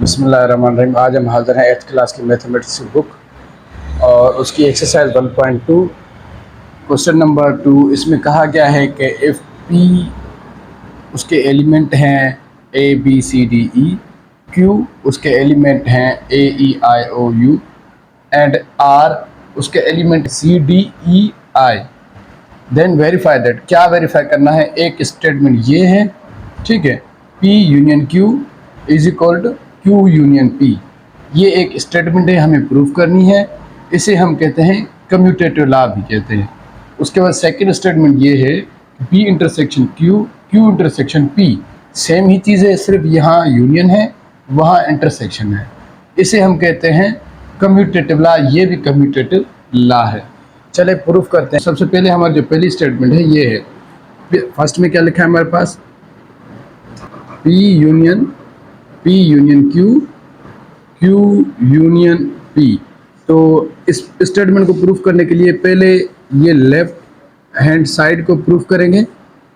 बिस्मिल्लाहिर्रहमानिर्रहीम। आज हम हाज़िर हैं 8th क्लास की मैथमेटिक्स की बुक और उसकी एक्सरसाइज 1.2 क्वेश्चन नंबर 2। इसमें कहा गया है कि इफ़ पी उसके एलिमेंट हैं A B C D E, Q उसके एलिमेंट हैं A E I O U and R उसके element C D E I, then verify that. क्या वेरीफाई करना है? एक स्टेटमेंट ये है, ठीक है, P union Q is equal to Q union P। ये एक स्टेटमेंट है, हमें प्रूफ करनी है। इसे हम कहते हैं कम्यूटेटिव लॉ भी कहते हैं। उसके बाद सेकंड स्टेटमेंट ये है कि P intersection Q, Q intersection P same ही चीज़ है, सिर्फ यहाँ यूनियन है वहाँ इंटरसेक्शन है। इसे हम कहते हैं कम्यूटेटिव लॉ। ये भी कम्यूटेटिव लॉ है। चले प्रूफ करते हैं। सबसे पहले हमारी जो पहली स्टेटमेंट है ये है, फर्स्ट में क्या लिखा है हमारे पास? P union Q, Q union P। तो इस स्टेटमेंट को प्रूफ करने के लिए पहले ये लेफ्ट हैंड साइड को प्रूफ करेंगे,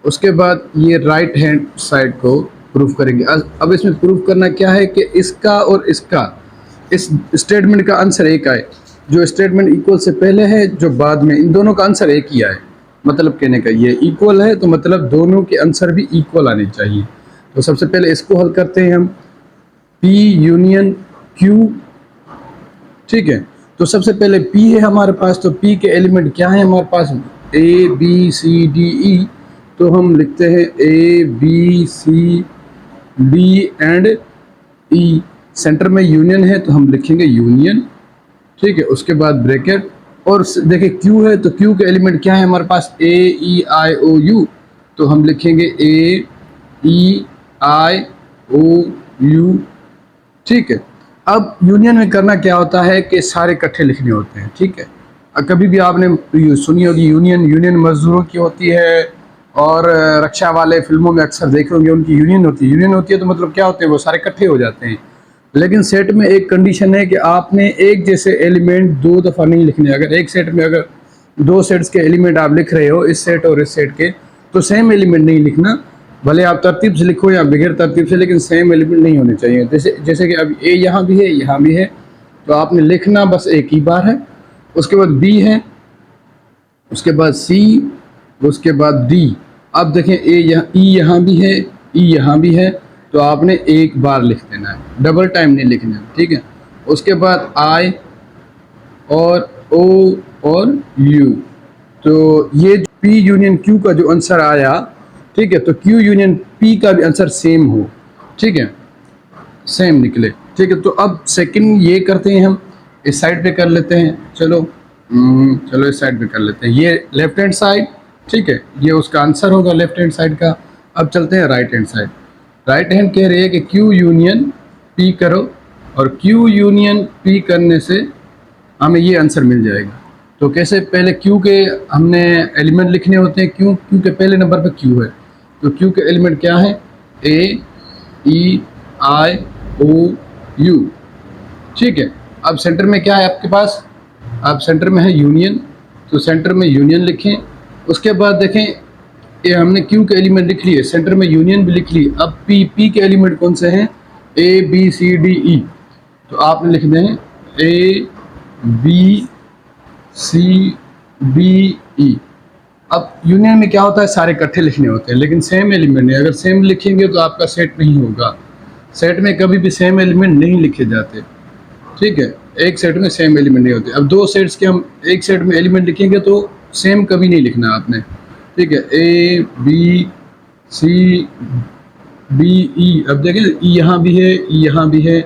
उसके बाद ये राइट हैंड साइड को प्रूफ करेंगे। अब इसमें प्रूफ करना क्या है कि इसका और इसका, इस स्टेटमेंट का आंसर एक आए। जो स्टेटमेंट इक्वल से पहले है, जो बाद में, इन दोनों का आंसर एक ही आए। मतलब कहने का ये इक्वल है तो मतलब दोनों के आंसर भी इक्वल आने चाहिए। तो सबसे पहले इसको हल करते हैं हम, P यूनियन Q, ठीक है। तो सबसे पहले P है हमारे पास, तो P के एलिमेंट क्या है हमारे पास? A B C D E। तो हम लिखते हैं A B C D and E। Centre में यूनियन है तो हम लिखेंगे यूनियन, ठीक है। उसके बाद ब्रैकेट, और देखिए Q है तो Q के एलिमेंट क्या है हमारे पास? A E I O U। तो हम लिखेंगे A E I O U, ठीक है। अब यूनियन में करना क्या होता है कि सारे इकट्ठे लिखने होते हैं, ठीक है। कभी भी आपने सुनी होगी यूनियन मजदूरों की होती है, और रक्षा वाले फिल्मों में अक्सर देखे होंगे उनकी यूनियन होती है। तो मतलब क्या होते हैं, वो सारे इकट्ठे हो जाते हैं। लेकिन सेट में एक कंडीशन है कि आपने एक जैसे एलिमेंट दो दफ़ा नहीं लिखने। अगर एक सेट में अगर दो सेट्स के एलिमेंट आप लिख रहे हो, इस सेट और इस सेट के, तो सेम एलिमेंट नहीं लिखना। भले आप तरतीब से लिखो या बगैर तरतीब से, लेकिन सेम एलिमेंट नहीं होने चाहिए। जैसे कि अब ए यहाँ भी है, यहाँ भी है, तो आपने लिखना बस एक ही बार है। उसके बाद बी है, उसके बाद सी, उसके बाद डी। अब देखें ए यहाँ, ई यहाँ भी है, ई यहाँ भी है, तो आपने एक बार लिख देना है, डबल टाइम नहीं लिखना है, ठीक है। उसके बाद आई और ओ और यू। तो ये पी यूनियन क्यू का जो आंसर आया, ठीक है, तो क्यू यूनियन पी का भी आंसर सेम हो, ठीक है, सेम निकले, ठीक है। तो अब सेकंड ये करते हैं, हम इस साइड पे कर लेते हैं। चलो इस साइड पे कर लेते हैं, ये लेफ्ट हैंड साइड, ठीक है, ये उसका आंसर होगा लेफ्ट हैंड साइड का। अब चलते हैं right hand side. Right hand कह रही है कि क्यू यूनियन पी करो, और क्यू यूनियन पी करने से हमें ये आंसर मिल जाएगा। तो कैसे? पहले क्यू के हमने एलिमेंट लिखने होते हैं। क्यू के पहले नंबर पे क्यू है, तो क्यू के एलिमेंट क्या है? ए ई आई ओ यू, ठीक है। अब सेंटर में क्या है आपके पास? अब सेंटर में है यूनियन, तो सेंटर में यूनियन लिखें। उसके बाद देखें, ये हमने क्यू के एलिमेंट लिख लिए, सेंटर में यूनियन भी लिख ली। अब पी के एलिमेंट कौन से हैं? A B C D E. तो आपने लिख दें ए बी सी डी ई। अब यूनियन में क्या होता है, सारे इकट्ठे लिखने होते हैं, लेकिन सेम एलिमेंट नहीं। अगर सेम लिखेंगे तो आपका सेट नहीं होगा। सेट में कभी भी सेम एलिमेंट नहीं लिखे जाते, ठीक है। एक सेट में सेम एलिमेंट नहीं होते। अब दो सेट्स के हम एक सेट में एलिमेंट लिखेंगे तो सेम कभी नहीं लिखना आपने, ठीक है। A B C D E. अब देखें, ई यहाँ भी है, ई यहाँ भी है,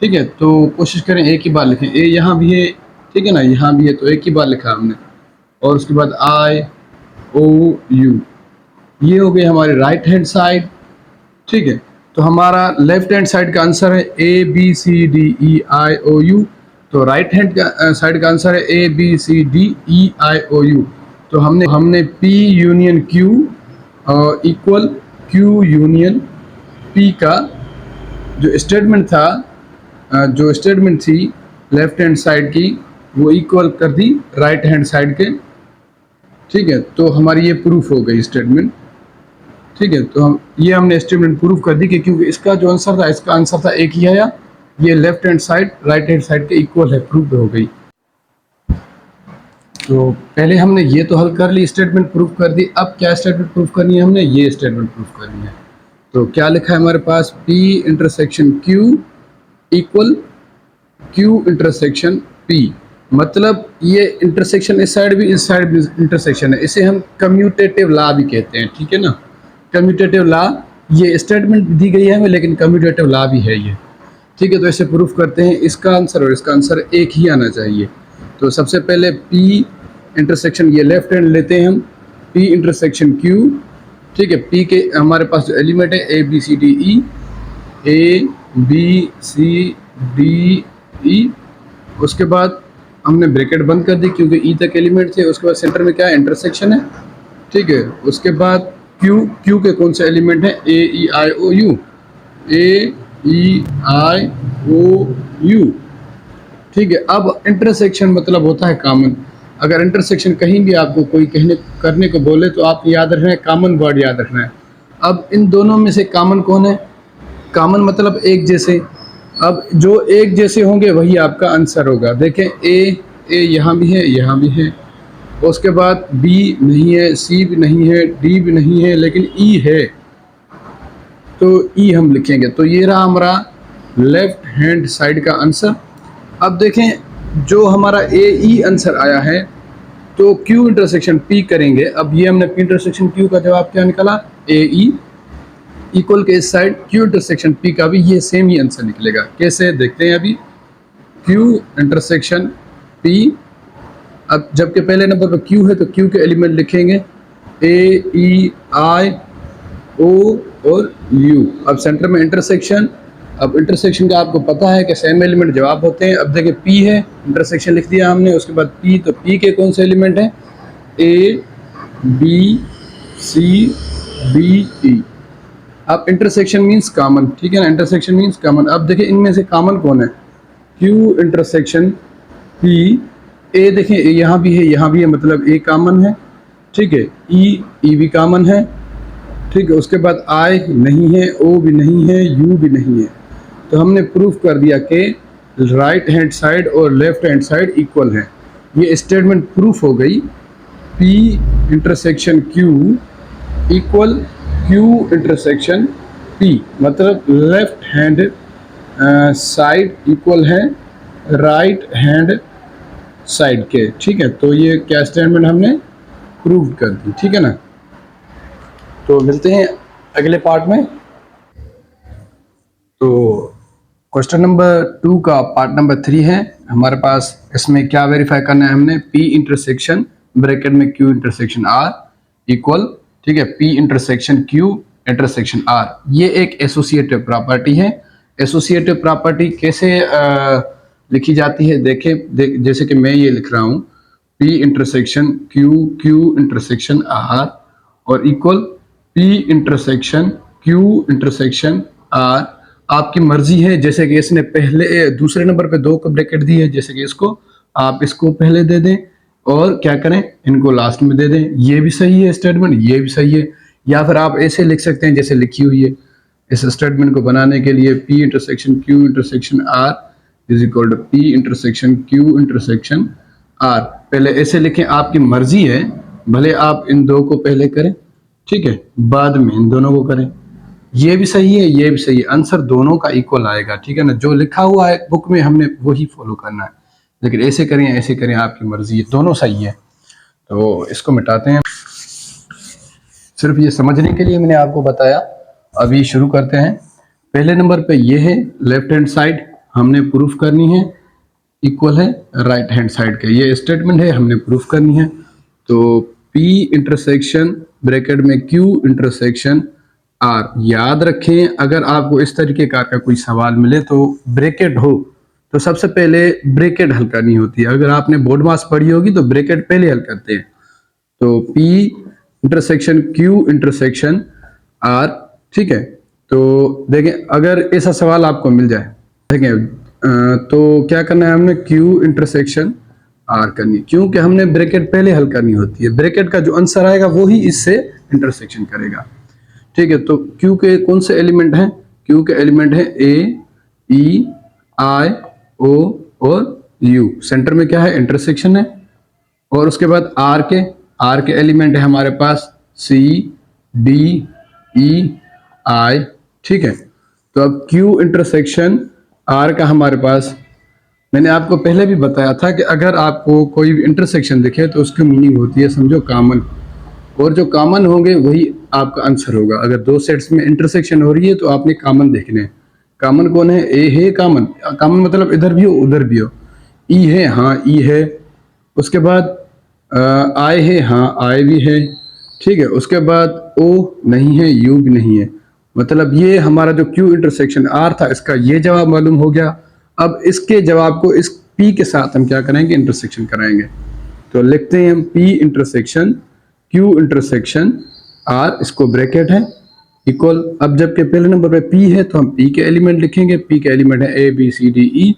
ठीक है। तो कोशिश करें एक ही बार लिखें। ए यहाँ भी है, ठीक है ना, यहाँ भी है, तो एक ही बार लिखा हमने। और उसके बाद आई ओ यू, ये हो गई हमारी राइट हैंड साइड, ठीक है। तो हमारा लेफ्ट हैंड साइड का आंसर है A B C D E I O U. तो राइट हैंड का साइड का आंसर है A B C D E I O U. तो हमने P union Q equal Q union P का जो स्टेटमेंट था, जो स्टेटमेंट थी लेफ्ट हैंड साइड की, वो इक्वल कर दी राइट हैंड साइड के, ठीक है। तो हमारी ये प्रूफ हो गई स्टेटमेंट, ठीक है। तो हमने स्टेटमेंट प्रूफ कर दी कि क्योंकि इसका जो आंसर था, इसका आंसर था एक ही आया, ये left hand side right hand side के इक्वल है, प्रूफ हो गई। तो पहले हमने ये तो हल कर ली, स्टेटमेंट प्रूफ कर दी। अब क्या स्टेटमेंट प्रूफ करनी है, हमने ये स्टेटमेंट प्रूफ करनी है। तो क्या लिखा है हमारे पास, P intersection Q equal Q intersection P। मतलब ये इंटरसेक्शन इस साइड भी इस साइड भी इंटरसेक्शन है, इसे हम कम्यूटेटिव लॉ भी कहते हैं, ठीक है ना। कम्यूटेटिव लॉ, ये स्टेटमेंट दी गई है हमें लेकिन कम्यूटेटिव लॉ भी है ये, ठीक है। तो इसे प्रूफ करते हैं, इसका आंसर और इसका आंसर एक ही आना चाहिए। तो सबसे पहले P इंटरसेक्शन, ये लेफ्ट हैंड लेते हैं हम, P इंटरसेक्शन Q, ठीक है। P के हमारे पास जो एलिमेंट है A B C D E, A B C D E, उसके बाद हमने ब्रैकेट बंद कर दी क्योंकि ई तक एलिमेंट थे। उसके बाद सेंटर में क्या है, इंटरसेक्शन है, ठीक है। उसके बाद क्यू के कौन से एलिमेंट हैं, A E I O you, A E I O you, ठीक है। अब इंटरसेक्शन मतलब होता है कॉमन। अगर इंटरसेक्शन कहीं भी आपको कोई करने को बोले तो आप याद रखना है, कॉमन वर्ड याद रखना है। अब इन दोनों में से कॉमन कौन है, कॉमन मतलब एक जैसे। अब जो एक जैसे होंगे वही आपका आंसर होगा। देखें ए यहाँ भी है, यहाँ भी है। उसके बाद बी नहीं है, सी भी नहीं है, डी भी नहीं है, लेकिन ई है, तो ई हम लिखेंगे। तो ये रहा हमारा लेफ्ट हैंड साइड का आंसर। अब देखें जो हमारा ए ई आंसर आया है, तो क्यू इंटरसेक्शन पी करेंगे। अब ये हमने पी इंटरसेक्शन क्यू का जवाब क्या निकाला, ए ई इक्वल के इस साइड क्यू इंटरसेक्शन पी का भी ये सेम ही आंसर निकलेगा। कैसे देखते हैं अभी, क्यू इंटरसेक्शन पी। अब जबकि पहले नंबर पर क्यू है तो क्यू के एलिमेंट लिखेंगे ए ई आई ओ और यू। अब सेंटर में इंटरसेक्शन, अब इंटरसेक्शन का आपको पता है कि सेम एलिमेंट जवाब होते हैं। अब देखिए पी है, इंटरसेक्शन लिख दिया हमने, उसके बाद पी, तो पी के कौन से एलिमेंट हैं, A B C D E. अब इंटरसेक्शन मींस कॉमन, ठीक है ना, इंटरसेक्शन मींस कॉमन। अब देखिए इनमें से कॉमन कौन है, क्यू इंटरसेक्शन पी। ए देखें यहाँ भी है, यहाँ भी है, मतलब ए कॉमन है, ठीक है। ई भी कॉमन है, ठीक है। उसके बाद आई नहीं है, ओ भी नहीं है, यू भी नहीं है। तो हमने प्रूफ कर दिया कि राइट हैंड साइड और लेफ्ट हैंड साइड इक्वल है। ये स्टेटमेंट प्रूफ हो गई। P intersection Q equal Q intersection P, मतलब लेफ्ट हैंड साइड इक्वल है राइट हैंड साइड के, ठीक है। तो ये क्या स्टेटमेंट हमने प्रूव कर दी, ठीक है ना। तो मिलते हैं अगले पार्ट में। तो क्वेश्चन नंबर 2 का पार्ट नंबर 3 है हमारे पास। इसमें क्या वेरीफाई करना है हमने, P इंटरसेक्शन ब्रैकेट में Q इंटरसेक्शन R इक्वल, ठीक है, P intersection Q intersection R। ये एक एसोसिएटिव प्रॉपर्टी है। एसोसिएटिव प्रॉपर्टी कैसे लिखी जाती है, देखें जैसे कि मैं ये लिख रहा हूँ, P intersection Q intersection R और equal P intersection Q intersection R। आपकी मर्जी है, जैसे कि इसने पहले दूसरे नंबर पे 2 का ब्रैकेट दी है, जैसे कि इसको आप इसको पहले दे दें और क्या करें, इनको लास्ट में दे दें। ये भी सही है स्टेटमेंट, ये भी सही है। या फिर आप ऐसे लिख सकते हैं जैसे लिखी हुई है। इस स्टेटमेंट को बनाने के लिए P intersection Q intersection R is equal to P intersection Q intersection R। पहले ऐसे लिखें, आपकी मर्जी है, भले आप इन 2 को पहले करें, ठीक है, बाद में इन दोनों को करें। ये भी सही है, ये भी सही है, आंसर दोनों का इक्वल आएगा, ठीक है ना। जो लिखा हुआ है बुक में हमने वही फॉलो करना है, लेकिन ऐसे करें ऐसे करें आपकी मर्जी है, दोनों सही है। तो इसको मिटाते हैं, सिर्फ ये समझने के लिए मैंने आपको बताया। अभी शुरू करते हैं। पहले नंबर पे ये है लेफ्ट हैंड साइड, हमने प्रूफ करनी है इक्वल है राइट हैंड साइड के, ये स्टेटमेंट है, हमने प्रूफ करनी है। तो P इंटरसेक्शन ब्रैकेट में Q इंटरसेक्शन R। याद रखें, अगर आपको इस तरीके का कोई सवाल मिले तो ब्रैकेट हो तो सबसे पहले ब्रैकेट हल करनी होती है। अगर आपने बोर्ड मास पढ़ी होगी तो ब्रैकेट पहले हल करते हैं। तो P intersection Q intersection R, ठीक है। तो देखें अगर ऐसा सवाल आपको मिल जाए, देखें तो क्या करना है, हमने Q इंटरसेक्शन R करनी, क्योंकि हमने ब्रैकेट पहले हल करनी होती है। ब्रैकेट का जो आंसर आएगा वो ही इससे इंटरसेक्शन करेगा, ठीक है। तो Q के कौन से एलिमेंट हैं, Q के एलिमेंट है A E आई ओ और यू, सेंटर में क्या है, इंटरसेक्शन है। और उसके बाद आर के एलिमेंट है हमारे पास सी डी ई आई, ठीक है। तो अब क्यू इंटरसेक्शन आर का हमारे पास, मैंने आपको पहले भी बताया था कि अगर आपको कोई भी इंटरसेक्शन दिखे तो उसकी मीनिंग होती है समझो कॉमन, और जो कॉमन होंगे वही आपका आंसर होगा। अगर दो सेट्स में इंटरसेक्शन हो रही है तो आपने कॉमन देखने हैं। कॉमन कौन है, ए है कॉमन, कॉमन मतलब इधर भी हो उधर भी हो। ई है, हाँ ई है। उसके बाद आई है, हाँ आई भी है, ठीक है। उसके बाद ओ नहीं है, यू भी नहीं है। मतलब ये हमारा जो क्यू इंटरसेक्शन आर था इसका ये जवाब मालूम हो गया। अब इसके जवाब को इस पी के साथ हम क्या करेंगे, इंटरसेक्शन कराएंगे। तो लिखते हैं हम P intersection Q intersection R, इसको ब्रैकेट है इक्वल। अब जबकि पहले नंबर पे पी है तो हम पी के एलिमेंट लिखेंगे। पी के एलिमेंट है A B C D E,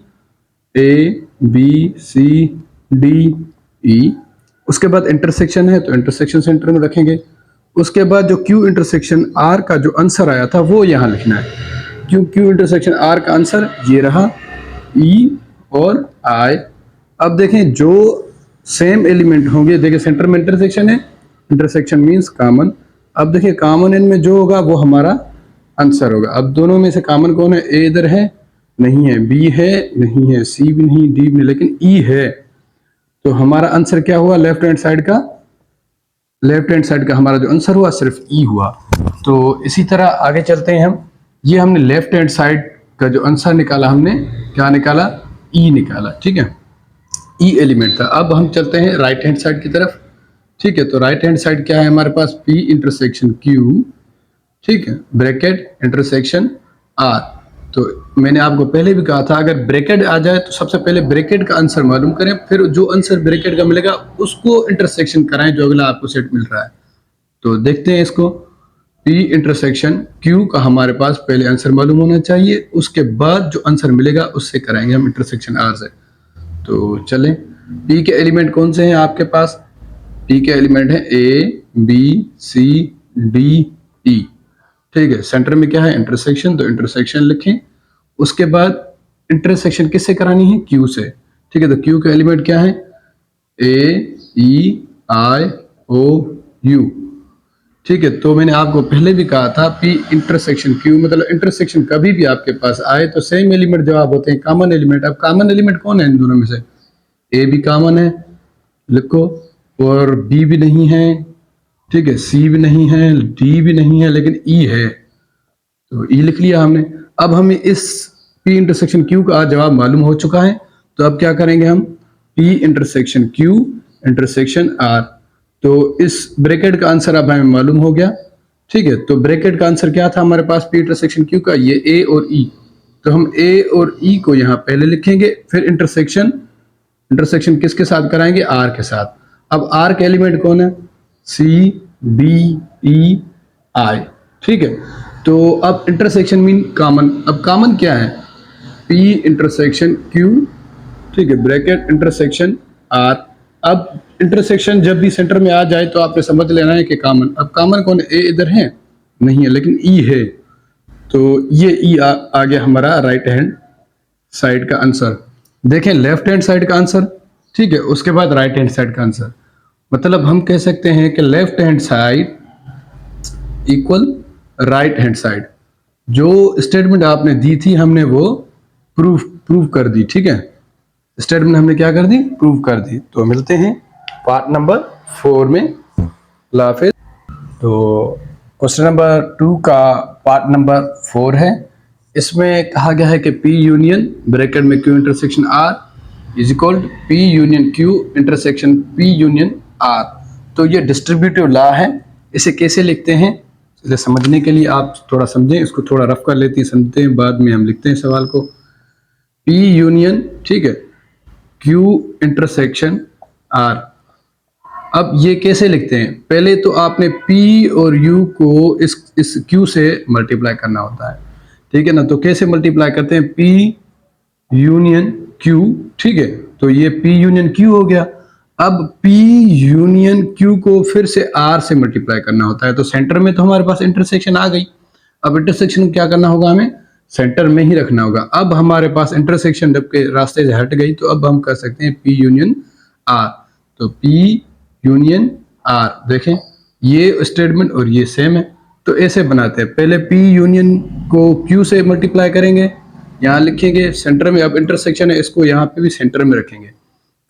A B C D E. उसके बाद इंटरसेक्शन है तो इंटरसेक्शन सेंटर में रखेंगे। उसके बाद जो क्यू इंटरसेक्शन आर का जो आंसर आया था वो यहाँ लिखना है। क्यू इंटरसेक्शन आर का आंसर ये रहा, ई और आई। अब देखें जो सेम एलिमेंट होंगे, देखिए सेंटर में इंटरसेक्शन है, इंटरसेक्शन मींस कॉमन। अब देखिए कॉमन इनमें जो होगा वो हमारा आंसर होगा। अब दोनों में से कॉमन कौन है, ए इधर है नहीं है, बी है नहीं है, सी भी नहीं, डी भी नहीं, लेकिन ई है। तो हमारा आंसर क्या हुआ, लेफ्ट हैंड साइड का हमारा जो आंसर हुआ सिर्फ ई हुआ। तो इसी तरह आगे चलते हैं हम। ये हमने लेफ्ट हैंड साइड का जो आंसर निकाला, हमने क्या निकाला, ई निकाला, ठीक है, ई एलिमेंट था। अब हम चलते हैं राइट हैंड साइड की तरफ, ठीक है। तो राइट हैंड साइड क्या है हमारे पास, पी इंटरसेक्शन क्यू, ठीक है, ब्रैकेट इंटरसेक्शन आर। तो मैंने आपको पहले भी कहा था अगर ब्रैकेट आ जाए तो सबसे पहले ब्रैकेट का आंसर मालूम करें, फिर जो आंसर ब्रैकेट का मिलेगा उसको इंटरसेक्शन कराएं जो अगला आपको सेट मिल रहा है। तो देखते हैं इसको, पी इंटरसेक्शन क्यू का हमारे पास पहले आंसर मालूम होना चाहिए, उसके बाद जो आंसर मिलेगा उससे कराएंगे हम इंटरसेक्शन आर से। तो चलें, पी के एलिमेंट कौन से हैं आपके पास, पी के एलिमेंट है ए बी सी डी ई, ठीक है। सेंटर में क्या है, इंटरसेक्शन, तो इंटरसेक्शन लिखें। उसके बाद इंटरसेक्शन किससे करानी है, क्यू से, ठीक है। तो क्यू का एलिमेंट क्या है, ए ई आई ओ यू, ठीक है। तो मैंने आपको पहले भी कहा था पी इंटरसेक्शन क्यू, मतलब इंटरसेक्शन कभी भी आपके पास आए तो सेम एलिमेंट जवाब होते हैं, कॉमन एलिमेंट। अब कॉमन एलिमेंट कौन है इन दोनों में से, ए भी कॉमन है लिखो, और बी भी नहीं है, ठीक है, सी भी नहीं है, डी भी नहीं है, लेकिन ई है, तो ई लिख लिया हमने। अब हमें इस पी इंटरसेक्शन क्यू का जवाब मालूम हो चुका है, तो अब क्या करेंगे हम, P intersection Q intersection R. तो इस ब्रैकेट का आंसर अब हमें मालूम हो गया, ठीक है। तो ब्रैकेट का आंसर क्या था हमारे पास पी इंटरसेक्शन क्यू का, ये ए और ई। तो हम ए और ई को यहाँ पहले लिखेंगे, फिर इंटरसेक्शन किसके साथ कराएंगे, आर के साथ। अब आर के एलिमेंट कौन है, सी डी ई आई, ठीक है। तो अब इंटरसेक्शन मीन कॉमन। अब कॉमन क्या है, पी इंटरसेक्शन क्यू, ठीक है, ब्रैकेट इंटरसेक्शन आर। अब इंटरसेक्शन जब भी सेंटर में आ जाए तो आपने समझ लेना है कि कॉमन। अब कॉमन कौन है, ए इधर है नहीं है, लेकिन ई है, तो ये ई आ गया हमारा राइट हैंड साइड का आंसर। देखें लेफ्ट हैंड साइड का आंसर, ठीक है, उसके बाद राइट हैंड साइड का आंसर। मतलब हम कह सकते हैं कि left hand side equal right hand side. जो स्टेटमेंट आपने दी थी हमने वो प्रूव कर दी, ठीक है। स्टेटमेंट हमने क्या कर दी, प्रूव कर दी। तो मिलते हैं पार्ट नंबर 4 में। अल्लाह हाफिज़। तो क्वेश्चन नंबर 2 का पार्ट नंबर 4 है। इसमें कहा गया है कि P यूनियन ब्रैकेट में Q intersection R is equal P union Q intersection P union R। तो ये डिस्ट्रीब्यूटिव लॉ है। इसे कैसे लिखते हैं, इसे समझने के लिए आप थोड़ा समझें, इसको थोड़ा रफ कर लेते हैं, समझते हैं, बाद में हम लिखते हैं सवाल को। P यूनियन, ठीक है, Q इंटरसेक्शन R। अब ये कैसे लिखते हैं, पहले तो आपने P और U को इस Q से मल्टीप्लाई करना होता है, ठीक है ना। तो कैसे मल्टीप्लाई करते हैं, P यूनियन Q, ठीक है। तो ये P यूनियन Q हो गया। अब P यूनियन Q को फिर से R से मल्टीप्लाई करना होता है। तो सेंटर में तो हमारे पास इंटरसेक्शन आ गई। अब इंटरसेक्शन क्या करना होगा हमें, सेंटर में ही रखना होगा। अब हमारे पास इंटरसेक्शन जब के रास्ते से हट गई तो अब हम कर सकते हैं P यूनियन R। तो P यूनियन R देखें ये स्टेटमेंट और ये सेम है, तो ऐसे बनाते हैं। पहले P यूनियन को Q से मल्टीप्लाई करेंगे, यहाँ लिखेंगे सेंटर में, अब इंटरसेक्शन है इसको यहाँ पे भी सेंटर में रखेंगे।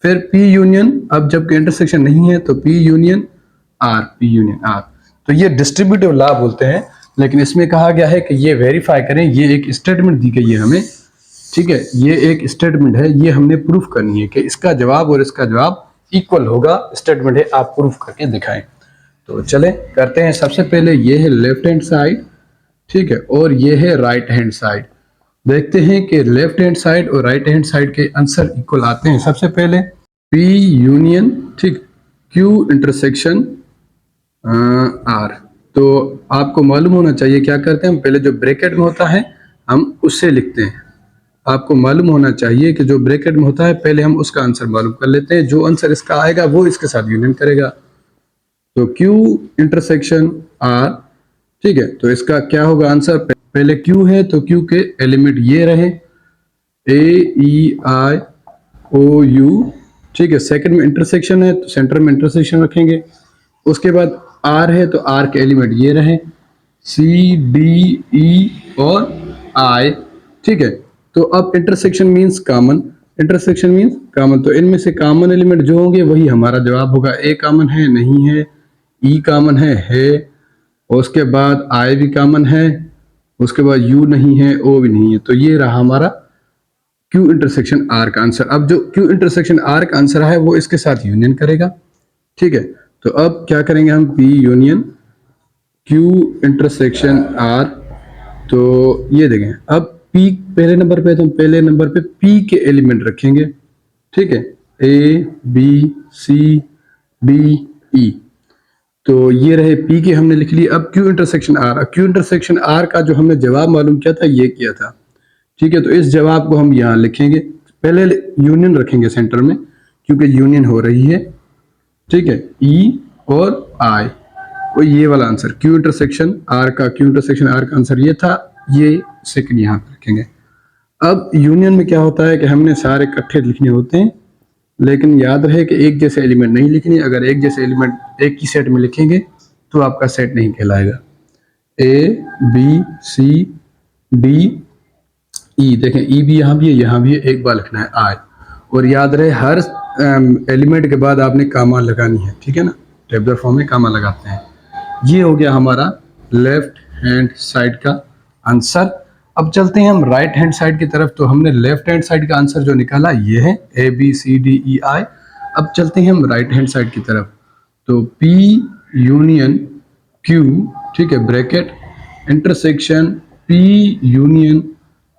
फिर P यूनियन, अब जबकि इंटरसेक्शन नहीं है तो P union R, P union R। तो ये डिस्ट्रीब्यूटिव लॉ बोलते हैं, लेकिन इसमें कहा गया है कि ये वेरीफाई करें, ये एक स्टेटमेंट दी गई है हमें, ठीक है, ये एक स्टेटमेंट है, ये हमने प्रूफ करनी है कि इसका जवाब और इसका जवाब इक्वल होगा। स्टेटमेंट है, आप प्रूफ करके दिखाएं। तो चले करते हैं। सबसे पहले ये है लेफ्ट हैंड साइड, ठीक है, और ये है राइट हैंड साइड। देखते हैं कि लेफ्ट हैंड साइड और राइट हैंड साइड के आंसर इक्वल आते हैं। सबसे पहले P यूनियन, ठीक, Q इंटरसेक्शन R। तो आपको मालूम होना चाहिए क्या करते हैं हम, पहले जो ब्रैकेट में होता है हम उससे लिखते हैं। आपको मालूम होना चाहिए कि जो ब्रैकेट में होता है पहले हम उसका आंसर मालूम कर लेते हैं, जो आंसर इसका आएगा वो इसके साथ यूनियन करेगा। तो Q इंटरसेक्शन R, ठीक है, तो इसका क्या होगा आंसर, पहले Q है तो Q के एलिमेंट ये रहे AEIOU, ठीक है। सेकंड में इंटरसेक्शन है तो सेंटर में इंटरसेक्शन रखेंगे। उसके बाद R है तो R के एलिमेंट ये रहे CDE और I, ठीक है। तो अब intersection means common, intersection means common, तो इनमें से कॉमन एलिमेंट जो होंगे वही हमारा जवाब होगा। A कॉमन है, नहीं है, E कॉमन है, उसके बाद I भी कॉमन है, उसके बाद U नहीं है, O भी नहीं है। तो ये रहा हमारा Q इंटरसेक्शन R का आंसर। अब जो Q इंटरसेक्शन R का आंसर है वो इसके साथ यूनियन करेगा, ठीक है। तो अब क्या करेंगे हम, P union Q intersection R। तो ये देखें, अब P पहले नंबर पे, तो हम पहले नंबर पे P के एलिमेंट रखेंगे, ठीक है, A B C D E। तो ये रहे P के हमने लिख लिए। अब Q intersection R, Q intersection R का जो हमने जवाब मालूम किया था ये किया था, ठीक है। तो इस जवाब को हम यहाँ लिखेंगे, पहले यूनियन रखेंगे सेंटर में क्योंकि यूनियन हो रही है, ठीक है, E और I, और ये वाला आंसर Q इंटरसेक्शन R का, Q इंटरसेक्शन R का आंसर ये था, ये सेकंड यहाँ पे रखेंगे। अब यूनियन में क्या होता है कि हमने सारे इकट्ठे लिखने होते हैं, लेकिन याद रहे कि एक जैसे एलिमेंट नहीं लिखने। अगर एक जैसे एलिमेंट एक ही सेट में लिखेंगे तो आपका सेट नहीं कहलाएगा। A B C D E, देखें E भी यहाँ भी है, यहाँ भी है, एक बार लिखना है I। और याद रहे हर एलिमेंट के बाद आपने कामा लगानी है, ठीक है ना, टेबुलर फॉर्म में कामा लगाते हैं। ये हो गया हमारा लेफ्ट हैंड साइड का आंसर। अब चलते हैं हम राइट हैंड साइड की तरफ। तो हमने लेफ्ट हैंड साइड का आंसर जो निकाला ये है ABCDEI। अब चलते हैं हम राइट हैंड साइड की तरफ। तो P यूनियन Q, ठीक है, bracket intersection P union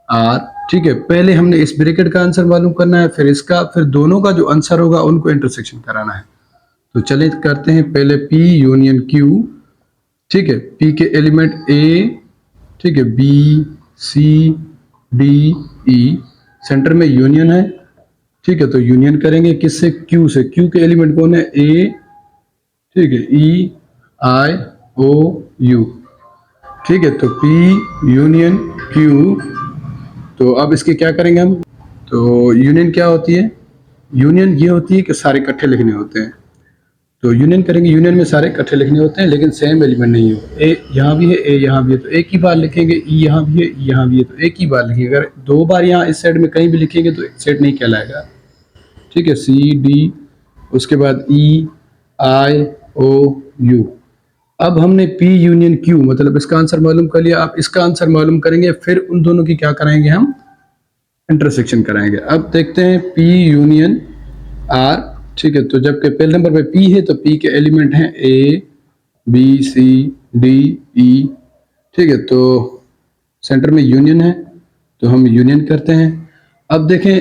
R, ठीक है। पहले हमने इस ब्रैकेट का आंसर मालूम करना है, फिर इसका, फिर दोनों का जो आंसर होगा उनको इंटरसेक्शन कराना है। तो चलिए करते हैं, पहले P यूनियन Q, ठीक है, P के एलिमेंट A, ठीक है, B C D E, centre में यूनियन है, ठीक है। तो यूनियन करेंगे किससे, Q से। Q के एलिमेंट कौन है, A, ठीक है, E I O U, ठीक है। तो P यूनियन Q। तो अब इसके क्या करेंगे हम, तो यूनियन क्या होती है, यूनियन ये होती है कि सारे इकट्ठे लिखने होते हैं। तो यूनियन करेंगे, यूनियन में सारे इकट्ठे लिखने होते हैं लेकिन सेम एलिमेंट नहीं हो। ए यहाँ भी है, ए यहाँ भी है, तो एक ही बार लिखेंगे। ई यहाँ भी है, ई यहाँ भी है, तो एक ही बार लिखेंगे। अगर दो बार यहाँ इस साइड में कहीं भी लिखेंगे तो सेट नहीं कहलाएगा, ठीक है। सी डी, उसके बाद ई आई ओ यू। अब हमने P यूनियन Q मतलब इसका आंसर मालूम कर लिया। अब इसका आंसर मालूम करेंगे, फिर उन दोनों की क्या कराएंगे हम, इंटरसेक्शन कराएंगे। अब देखते हैं P यूनियन R, ठीक है। तो जबकि पहले नंबर पे P है तो P के एलिमेंट हैं A B C D E, ठीक है। तो सेंटर में यूनियन है तो हम यूनियन करते हैं। अब देखें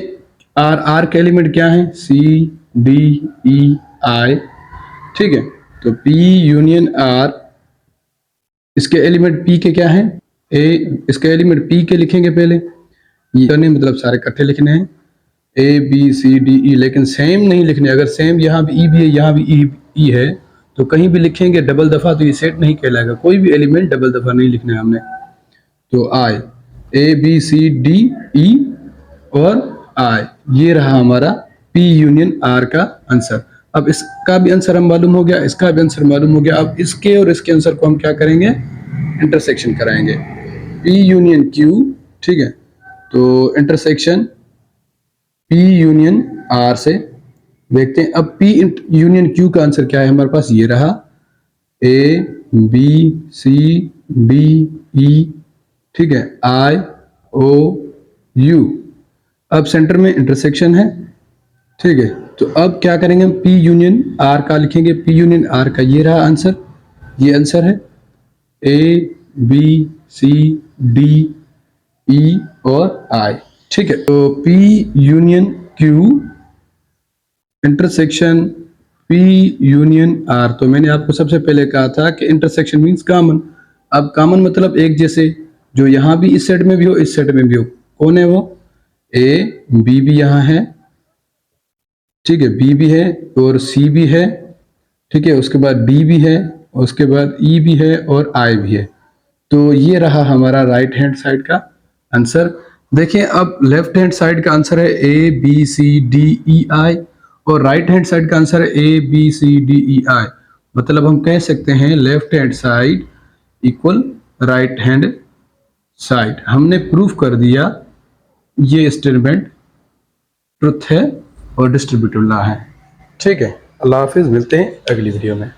R के एलिमेंट क्या है, C D E I, ठीक है। तो P यूनियन R, इसके एलिमेंट P के क्या है, A, इसके एलिमेंट P के लिखेंगे पहले, ये नहीं मतलब सारे इकट्ठे लिखने हैं A B C D E, लेकिन सेम नहीं लिखने। अगर सेम यहाँ भी E भी है, यहाँ भी E है, तो कहीं भी लिखेंगे डबल दफा तो ये सेट नहीं कहलाएगा। कोई भी एलिमेंट डबल दफा नहीं लिखना है हमने। तो I, ABCDE और I, ये रहा हमारा P यूनियन R का आंसर। अब इसका भी आंसर हम मालूम हो गया, इसका भी आंसर मालूम हो गया। अब इसके और इसके आंसर को हम क्या करेंगे, इंटरसेक्शन कराएंगे। P यूनियन Q, ठीक है, तो इंटरसेक्शन P यूनियन R से देखते हैं। अब P यूनियन Q का आंसर क्या है हमारे पास, ये रहा ABCDE, ठीक है, IOU। अब सेंटर में इंटरसेक्शन है, ठीक है, तो अब क्या करेंगे हम, P यूनियन R का लिखेंगे। P यूनियन R का ये रहा आंसर, ये आंसर है ABCDE और I, ठीक है। तो P union Q intersection P union R, तो मैंने आपको सबसे पहले कहा था कि इंटरसेक्शन मींस कॉमन। अब कॉमन मतलब एक जैसे, जो यहाँ भी इस साइड में भी हो इस साइड में भी हो। कौन है वो, A B भी यहाँ है, ठीक है, B भी है और C भी है, ठीक है, उसके बाद D भी है, उसके बाद E भी है और I भी है। तो ये रहा हमारा राइट हैंड साइड का आंसर। देखिए अब लेफ्ट हैंड साइड का आंसर है ABCDEI और राइट हैंड साइड का आंसर है ABCDEI। मतलब हम कह सकते हैं left hand side equal right hand side. हमने प्रूफ कर दिया ये स्टेटमेंट ट्रुथ है और डिस्ट्रीब्यूटिव लॉ है। ठीक है, अल्लाह हाफिज, मिलते हैं अगली वीडियो में।